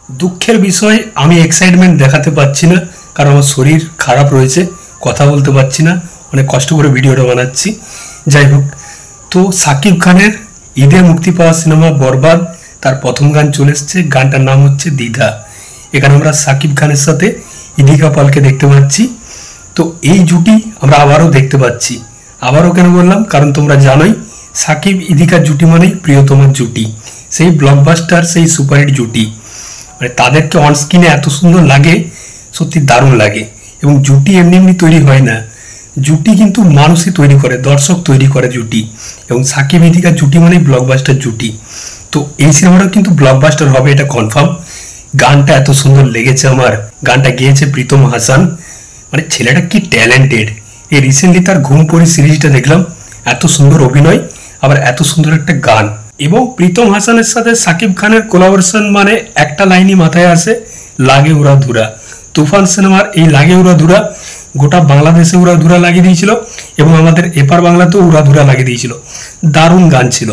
দুঃখের বিষয় আমি এক্সাইটমেন্ট দেখাতে পাচ্ছি না, কারণ আমার শরীর খারাপ রয়েছে, কথা বলতে পারছি না, অনেক কষ্ট করে ভিডিওটা বানাচ্ছি। যাই হোক, তো সাকিব খানের ঈদে মুক্তি পাওয়া সিনেমা বরবাদ, তার প্রথম গান চলে এসছে, গানটার নাম হচ্ছে দ্বিধা। এখানে আমরা সাকিব খানের সাথে ইদিকা পালকে দেখতে পাচ্ছি। তো এই জুটি আমরা আবারও দেখতে পাচ্ছি। আবারও কেন বললাম, কারণ তোমরা জানোই সাকিব ইদিকার জুটি মানেই প্রিয়তমার জুটি, সেই ব্লকবাস্টার, সেই সুপারহিট জুটি। মানে তাদেরকে অন স্ক্রিনে এত সুন্দর লাগে, সত্যি দারুণ লাগে। এবং জুটি এমনি এমনি তৈরি হয় না, জুটি কিন্তু মানুষই তৈরি করে, দর্শক তৈরি করে জুটি। এবং সাকিব ইদিকার জুটি মানেই ব্লকবাস্টার জুটি। তো এই সিনেমাটা কিন্তু ব্লকবাস্টার হবে, এটা কনফার্ম। গানটা এত সুন্দর লেগেছে আমার, গানটা গেয়েছে প্রীতম হাসান। মানে ছেলেটা কি ট্যালেন্টেড। এই রিসেন্টলি তার ঘুম পড়ি সিরিজটা দেখলাম, এত সুন্দর অভিনয়, আবার এত সুন্দর একটা গান। এবং প্রীতম হাসানের সাথে সাকিব খানের কোলাবোরেশন মানে একটা লাইনই মাথায় আসে, লাগে উড়া ধুরা। তুফান সিনেমার এই লাগে উড়া ধুরা গোটা বাংলাদেশে উড়া ধুরা লাগিয়ে দিয়েছিল, এবং আমাদের এপার বাংলাতেও উড়া ধুরা লাগিয়ে দিয়েছিল। দারুণ গান ছিল,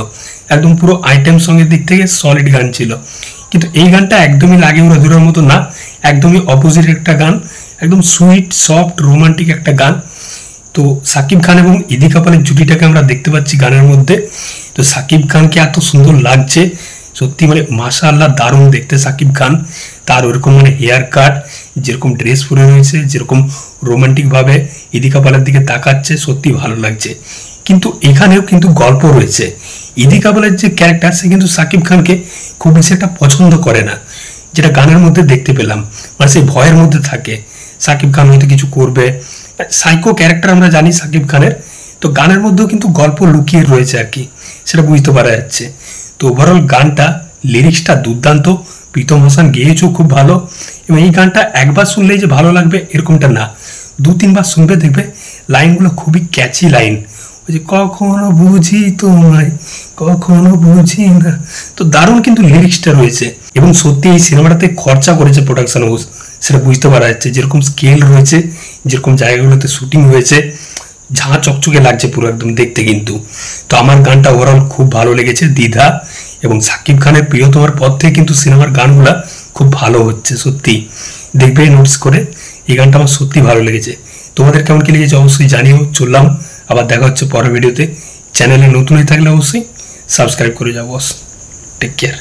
একদম পুরো আইটেম সঙ্গের দিক থেকে সলিড গান ছিল। কিন্তু এই গানটা একদমই লাগে উড়া ধুরার মতো না, একদমই অপোজিট একটা গান, একদম সুইট সফট রোমান্টিক একটা গান। তো সাকিব খান এবং ইদিকা পালের জুটিটাকে আমরা দেখতে পাচ্ছি গানের মধ্যে। তো সাকিব খানকে এত সুন্দর লাগছে, সত্যি মানে মাশাআল্লাহ, দারুণ দেখতে সাকিব খান। তার ওরকম মানে হেয়ার কাট, যেরকম ড্রেস পরে রয়েছে, যেরকম রোমান্টিকভাবে ইদিকা পালের দিকে তাকাচ্ছে, সত্যি ভালো লাগছে। কিন্তু এখানেও কিন্তু গল্প রয়েছে। ইদিকা পালের যে ক্যারেক্টার, সে কিন্তু সাকিব খানকে খুব বেশি একটা পছন্দ করে না, যেটা গানের মধ্যে দেখতে পেলাম। মানে সেই ভয়ের মধ্যে থাকে, সাকিব খান হয়তো কিছু করবে, সাইকো ক্যারেক্টার আমরা জানি সাকিব খানের। তো গানের মধ্যেও কিন্তু গল্প লুকিয়ে রয়েছে আর কি, সেটা বুঝতে পারা যাচ্ছে। তো ওভারঅল গানটা, লিরিক্সটা দুর্দান্ত, প্রীতম হাসান গেয়েছেও খুব ভালো। এবং এই গানটা একবার শুনলেই যে ভালো লাগবে এরকমটা না, দু তিনবার শুনবে দেখবে লাইনগুলো খুবই ক্যাচি লাইন। ওই যে কখনো বুঝি তোমায়, কখনো বুঝি না, তো দারুণ কিন্তু লিরিক্সটা রয়েছে। এবং সত্যি এই সিনেমাটাতে খরচা করেছে প্রোডাকশন হাউস, সেটা বুঝতে পারা যাচ্ছে। যেরকম স্কেল রয়েছে, যেরকম জায়গাগুলোতে শুটিং হয়েছে, ঝাঁ চকচকে লাগছে পুরো একদম দেখতে কিন্তু। তো আমার গানটা ওভারঅল খুব ভালো লেগেছে, দ্বিধা। এবং সাকিব খানের প্রিয়তমার পর থেকে কিন্তু সিনেমার গানগুলা খুব ভালো হচ্ছে, সত্যি দেখবে নোটিস করে। এই গানটা আমার সত্যি ভালো লেগেছে। তোমাদের কেমন কি লেগেছে অবশ্যই জানিও। চললাম, আবার দেখা হচ্ছে পরের ভিডিওতে। চ্যানেলে নতুন হয়ে থাকলে অবশ্যই সাবস্ক্রাইব করে যাও বস। Take care.